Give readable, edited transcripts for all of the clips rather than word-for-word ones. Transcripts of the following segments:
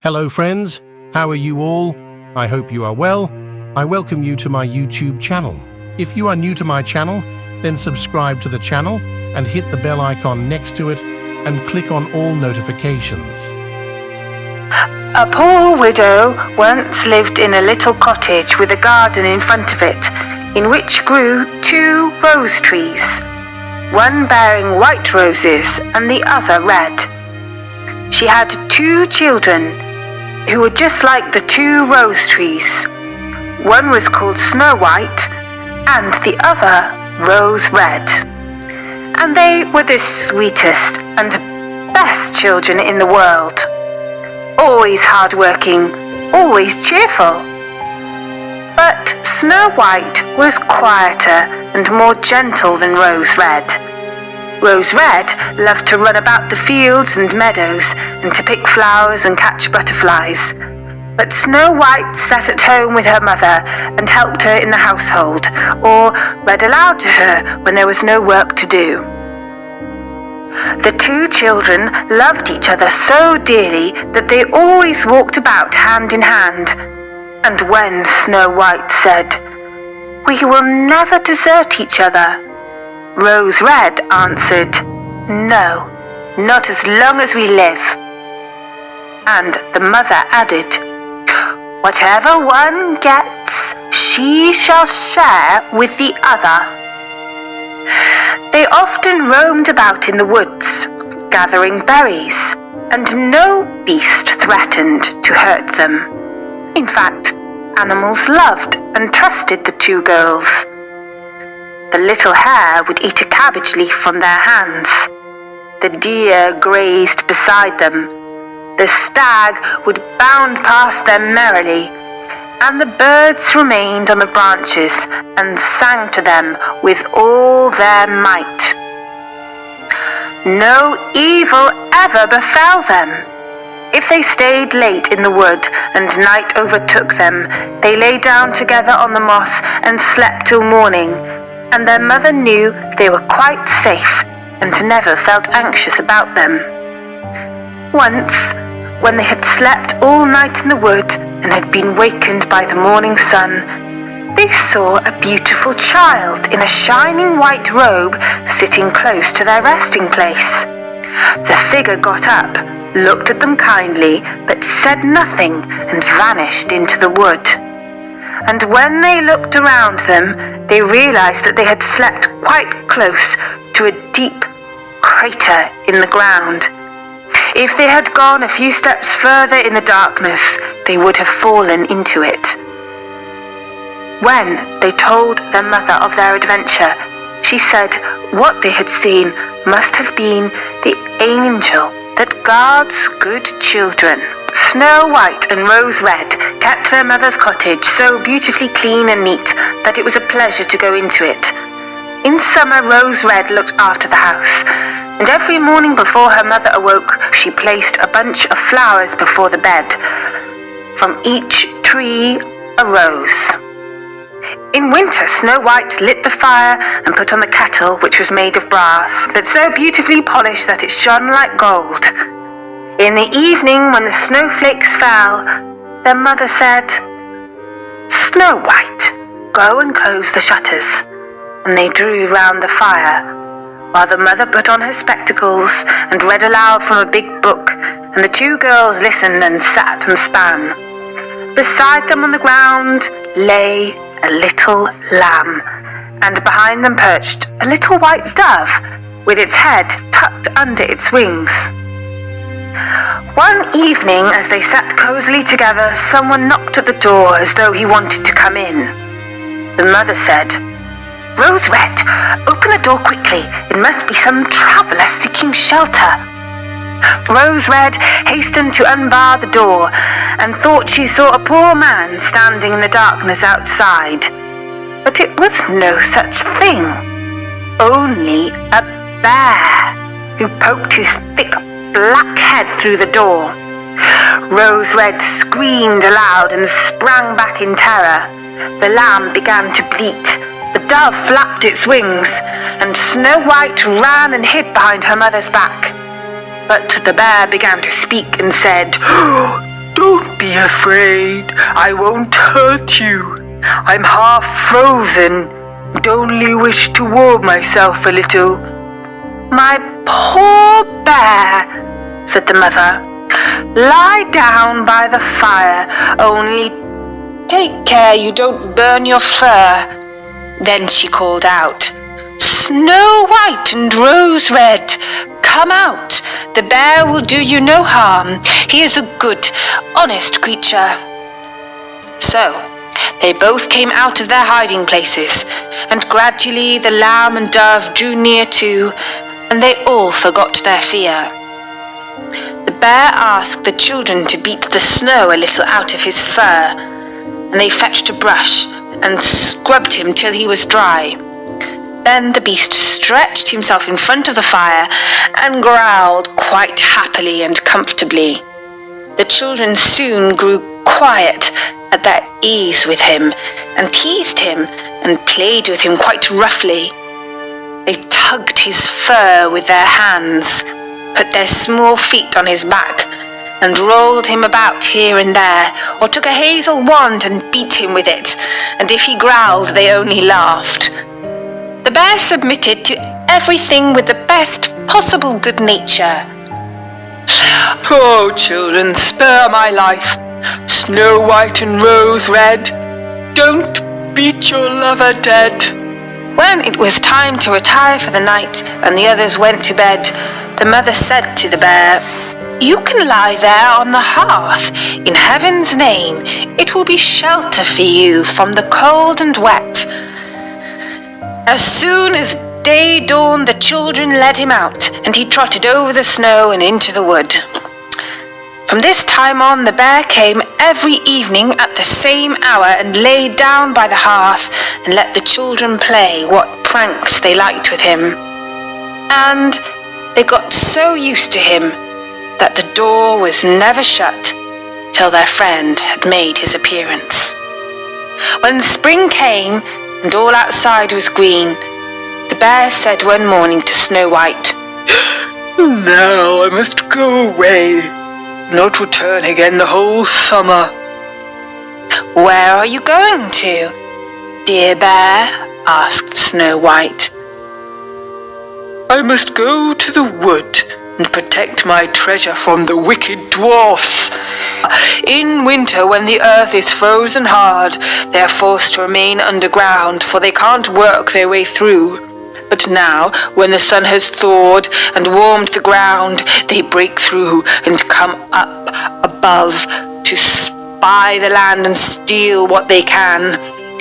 Hello friends, how are you all? I hope you are well. I welcome you to my YouTube channel. If you are new to my channel, then subscribe to the channel and hit the bell icon next to it and click on all notifications. A poor widow once lived in a little cottage with a garden in front of it, in which grew 2 rose trees, one bearing white roses and the other red. She had 2 children who were just like the 2 rose trees. One was called Snow White and the other Rose Red. And they were the sweetest and best children in the world. Always hard-working, always cheerful. But Snow White was quieter and more gentle than Rose Red. Rose Red loved to run about the fields and meadows and to pick flowers and catch butterflies. But Snow White sat at home with her mother and helped her in the household, or read aloud to her when there was no work to do. The 2 children loved each other so dearly that they always walked about hand in hand. And when Snow White said, "We will never desert each other," Rose Red answered, "No, not as long as we live." And the mother added, "Whatever one gets, she shall share with the other." They often roamed about in the woods, gathering berries, and no beast threatened to hurt them. In fact, animals loved and trusted the 2 girls. The little hare would eat a cabbage leaf from their hands. The deer grazed beside them. The stag would bound past them merrily, and the birds remained on the branches and sang to them with all their might. No evil ever befell them. If they stayed late in the wood and night overtook them, they lay down together on the moss and slept till morning, and their mother knew they were quite safe and never felt anxious about them. Once, when they had slept all night in the wood and had been wakened by the morning sun, they saw a beautiful child in a shining white robe sitting close to their resting place. The figure got up, looked at them kindly, but said nothing and vanished into the wood. And when they looked around them, they realized that they had slept quite close to a deep crater in the ground. If they had gone a few steps further in the darkness, they would have fallen into it. When they told their mother of their adventure, she said what they had seen must have been the angel that guards good children. Snow White and Rose Red kept their mother's cottage so beautifully clean and neat that it was a pleasure to go into it. In summer, Rose Red looked after the house, and every morning before her mother awoke, she placed a bunch of flowers before the bed. From each tree, a rose. In winter, Snow White lit the fire and put on the kettle, which was made of brass, but so beautifully polished that it shone like gold. In the evening, when the snowflakes fell, their mother said, "Snow White, go and close the shutters." And they drew round the fire, while the mother put on her spectacles and read aloud from a big book, and the 2 girls listened and sat and span. Beside them on the ground lay a little lamb, and behind them perched a little white dove with its head tucked under its wings. One evening, as they sat cosily together, someone knocked at the door as though he wanted to come in. The mother said, "Rose Red, open the door quickly. It must be some traveller seeking shelter." Rose Red hastened to unbar the door and thought she saw a poor man standing in the darkness outside. But it was no such thing. Only a bear, who poked his thick black head through the door. Rose Red screamed aloud and sprang back in terror. The lamb began to bleat. The dove flapped its wings, and Snow White ran and hid behind her mother's back. But the bear began to speak and said, be afraid. I won't hurt you. I'm half frozen and only wish to warm myself a little." "My poor bear," said the mother. "Lie down by the fire, only take care you don't burn your fur." Then she called out, "Snow White and Rose Red, come out. The bear will do you no harm. He is a good, honest creature." So they both came out of their hiding places, and gradually the lamb and dove drew near too, and they all forgot their fear. The bear asked the children to beat the snow a little out of his fur, and they fetched a brush and scrubbed him till he was dry. Then the beast stretched himself in front of the fire and growled quite happily and comfortably. The children soon grew quiet, at their ease with him, and teased him and played with him quite roughly. They tugged his fur with their hands, put their small feet on his back, and rolled him about here and there, or took a hazel wand and beat him with it, and if he growled they only laughed. The bear submitted to everything with the best possible good nature. "Oh, children, spare my life. Snow White and Rose Red, don't beat your lover dead." When it was time to retire for the night and the others went to bed, the mother said to the bear, "You can lie there on the hearth. In heaven's name, it will be shelter for you from the cold and wet." As soon as day dawned, the children led him out, and he trotted over the snow and into the wood. From this time on, the bear came every evening at the same hour and lay down by the hearth and let the children play what pranks they liked with him. And they got so used to him that the door was never shut till their friend had made his appearance. When spring came and all outside was green, the bear said one morning to Snow White, "Now I must go away, not return again the whole summer." "Where are you going to, dear bear?" asked Snow White. "I must go to the wood and protect my treasure from the wicked dwarfs. In winter, when the earth is frozen hard, they are forced to remain underground, for they can't work their way through. But now, when the sun has thawed and warmed the ground, they break through and come up above to spy the land and steal what they can.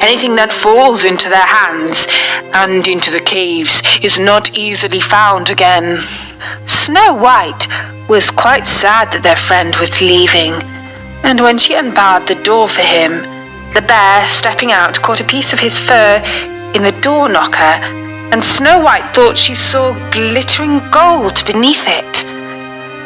Anything that falls into their hands and into the caves is not easily found again." Snow White was quite sad that their friend was leaving, and when she unbarred the door for him, the bear, stepping out, caught a piece of his fur in the door knocker, and Snow White thought she saw glittering gold beneath it.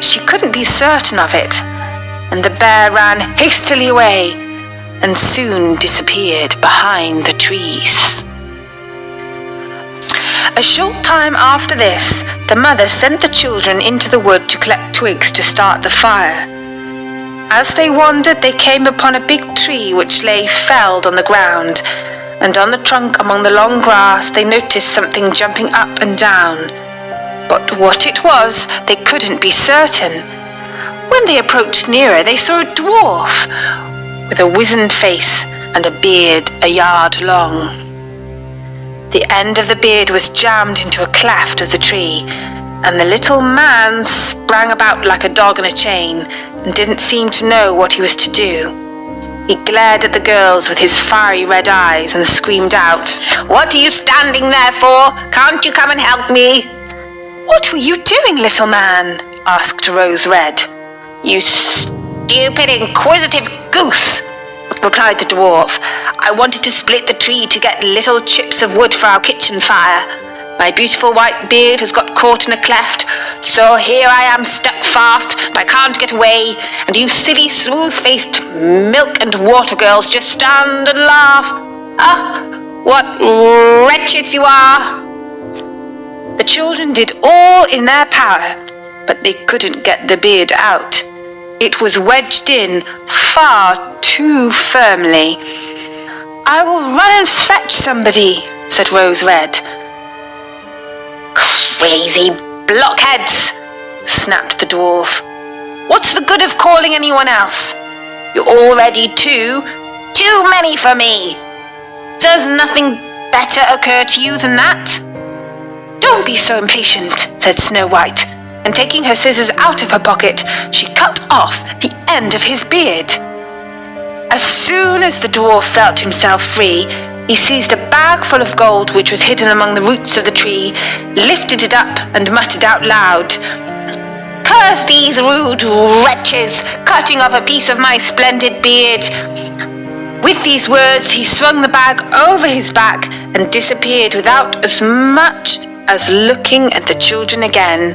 She couldn't be certain of it, and the bear ran hastily away and soon disappeared behind the trees. A short time after this, the mother sent the children into the wood to collect twigs to start the fire. As they wandered, they came upon a big tree which lay felled on the ground, and on the trunk among the long grass they noticed something jumping up and down. But what it was, they couldn't be certain. When they approached nearer, they saw a dwarf with a wizened face and a beard a yard long. The end of the beard was jammed into a cleft of the tree, and the little man sprang about like a dog on a chain and didn't seem to know what he was to do. He glared at the girls with his fiery red eyes and screamed out, "What are you standing there for? Can't you come and help me?" "What were you doing, little man?" asked Rose Red. "You stupid, inquisitive goose," replied the dwarf. "I wanted to split the tree to get little chips of wood for our kitchen fire. My beautiful white beard has got caught in a cleft, so here I am stuck fast, but I can't get away, and you silly, smooth-faced milk and water girls just stand and laugh. Ah, what wretches you are!" The children did all in their power, but they couldn't get the beard out. It was wedged in far too firmly. "I will run and fetch somebody," said Rose Red. "Crazy blockheads," snapped the dwarf. "What's the good of calling anyone else? You're already too many for me. Does nothing better occur to you than that?" "Don't be so impatient," said Snow White, and taking her scissors out of her pocket, she cut off the end of his beard. As soon as the dwarf felt himself free, he seized a bag full of gold which was hidden among the roots of the tree, lifted it up and muttered out loud, "Curse these rude wretches, cutting off a piece of my splendid beard." With these words, he swung the bag over his back and disappeared without as much as looking at the children again.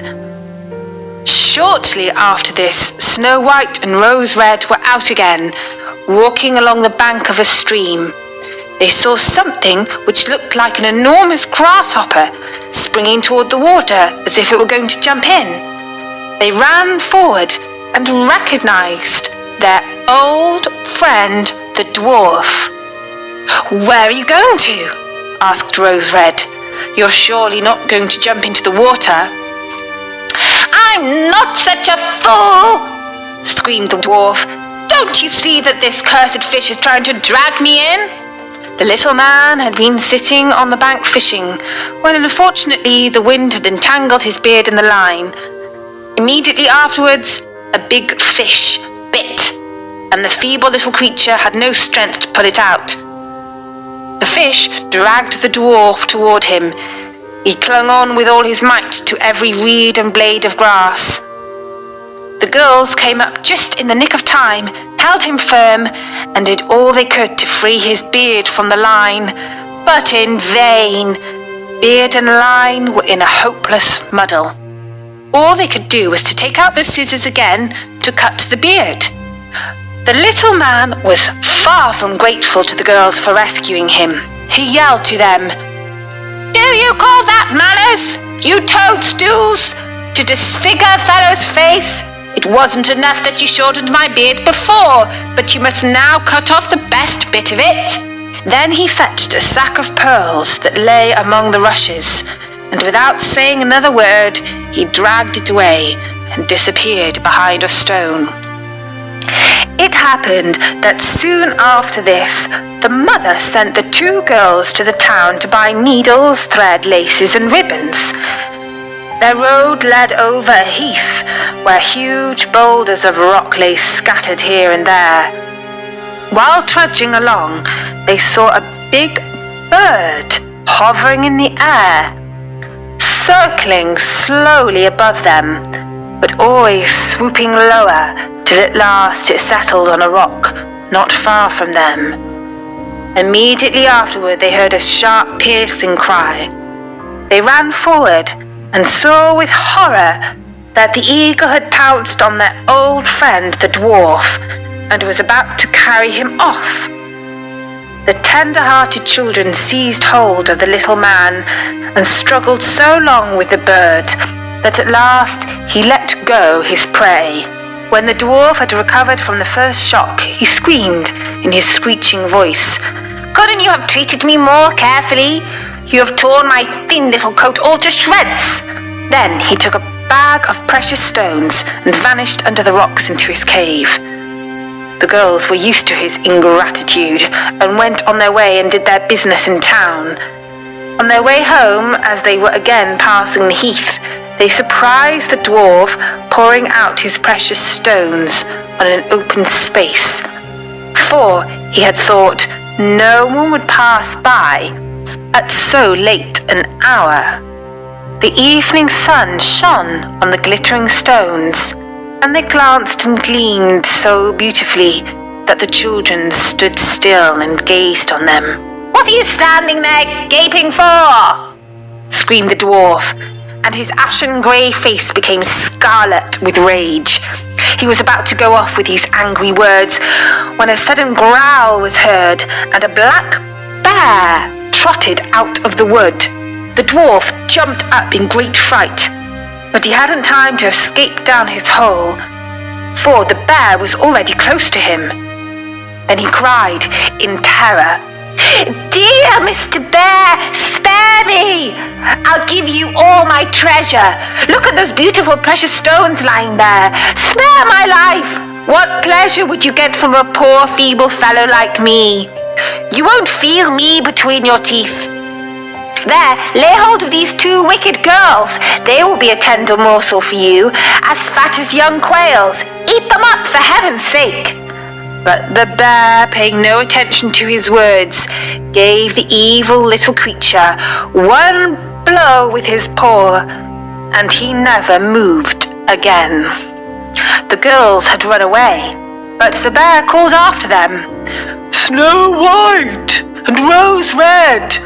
Shortly after this, Snow White and Rose Red were out again, walking along the bank of a stream. They saw something which looked like an enormous grasshopper springing toward the water as if it were going to jump in. They ran forward and recognized their old friend, the dwarf. "Where are you going to?" asked Rose Red. "You're surely not going to jump into the water." "I'm not such a fool!" screamed the dwarf. "Don't you see that this cursed fish is trying to drag me in?" The little man had been sitting on the bank fishing, when unfortunately the wind had entangled his beard in the line. Immediately afterwards, a big fish bit, and the feeble little creature had no strength to pull it out. The fish dragged the dwarf toward him. He clung on with all his might to every reed and blade of grass. The girls came up just in the nick of time, held him firm, and did all they could to free his beard from the line, but in vain. Beard and line were in a hopeless muddle. All they could do was to take out the scissors again to cut the beard. The little man was far from grateful to the girls for rescuing him. He yelled to them, "Do you call that manners, you toadstools, to disfigure a fellow's face? It wasn't enough that you shortened my beard before, but you must now cut off the best bit of it." Then he fetched a sack of pearls that lay among the rushes, and without saying another word, he dragged it away and disappeared behind a stone. It happened that soon after this, the mother sent the two girls to the town to buy needles, thread, laces, and ribbons. Their road led over a heath where huge boulders of rock lay scattered here and there. While trudging along, they saw a big bird hovering in the air, circling slowly above them, but always swooping lower till at last it settled on a rock not far from them. Immediately afterward, they heard a sharp, piercing cry. They ran forward and saw with horror that the eagle had pounced on their old friend, the dwarf, and was about to carry him off. The tender-hearted children seized hold of the little man and struggled so long with the bird that at last he let go his prey. When the dwarf had recovered from the first shock, he screamed in his screeching voice, "Couldn't you have treated me more carefully? You have torn my thin little coat all to shreds." Then he took a bag of precious stones and vanished under the rocks into his cave. The girls were used to his ingratitude and went on their way and did their business in town. On their way home, as they were again passing the heath, they surprised the dwarf pouring out his precious stones on an open space, for he had thought no one would pass by at so late an hour. The evening sun shone on the glittering stones, and they glanced and gleamed so beautifully that the children stood still and gazed on them. "What are you standing there gaping for?" screamed the dwarf, and his ashen grey face became scarlet with rage. He was about to go off with these angry words when a sudden growl was heard, and a black bear trotted out of the wood. The dwarf jumped up in great fright, but he hadn't time to escape down his hole for the bear was already close to him. Then he cried in terror, "Dear Mr. Bear, spare me! I'll give you all my treasure. Look at those beautiful precious stones lying there. Spare my life! What pleasure would you get from a poor feeble fellow like me? You won't feel me between your teeth. There, lay hold of these two wicked girls. They will be a tender morsel for you, as fat as young quails. Eat them up for heaven's sake." But the bear, paying no attention to his words, gave the evil little creature one blow with his paw, and he never moved again. The girls had run away, but the bear called after them, "Snow White and Rose Red,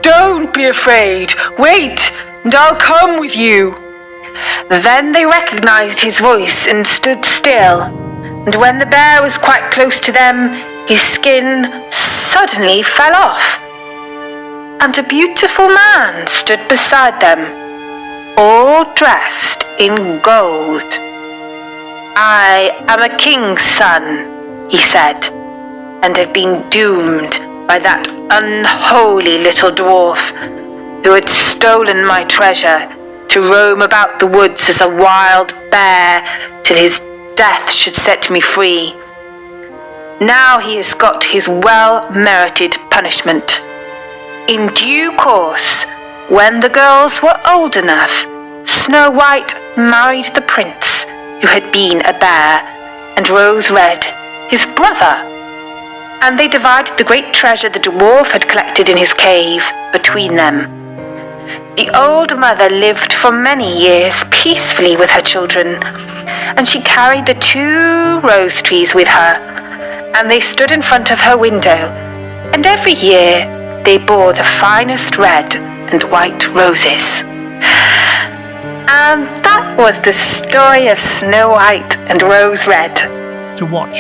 don't be afraid. Wait, and I'll come with you." Then they recognized his voice and stood still. And when the bear was quite close to them, his skin suddenly fell off. And a beautiful man stood beside them, all dressed in gold. "I am a king's son," he said, "and have been doomed by that unholy little dwarf who had stolen my treasure to roam about the woods as a wild bear till his death should set me free. Now he has got his well-merited punishment. In due course, when the girls were old enough, Snow White married the prince who had been a bear, and Rose Red, his brother, and they divided the great treasure the dwarf had collected in his cave between them. The old mother lived for many years peacefully with her children, and she carried the two rose trees with her, and they stood in front of her window, and every year they bore the finest red and white roses. And that was the story of Snow White and Rose Red. To watch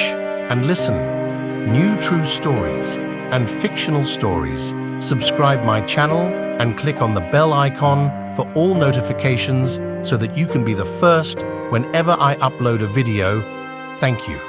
and listen new true stories and fictional stories, subscribe my channel and click on the bell icon for all notifications so that you can be the first whenever I upload a video. Thank you.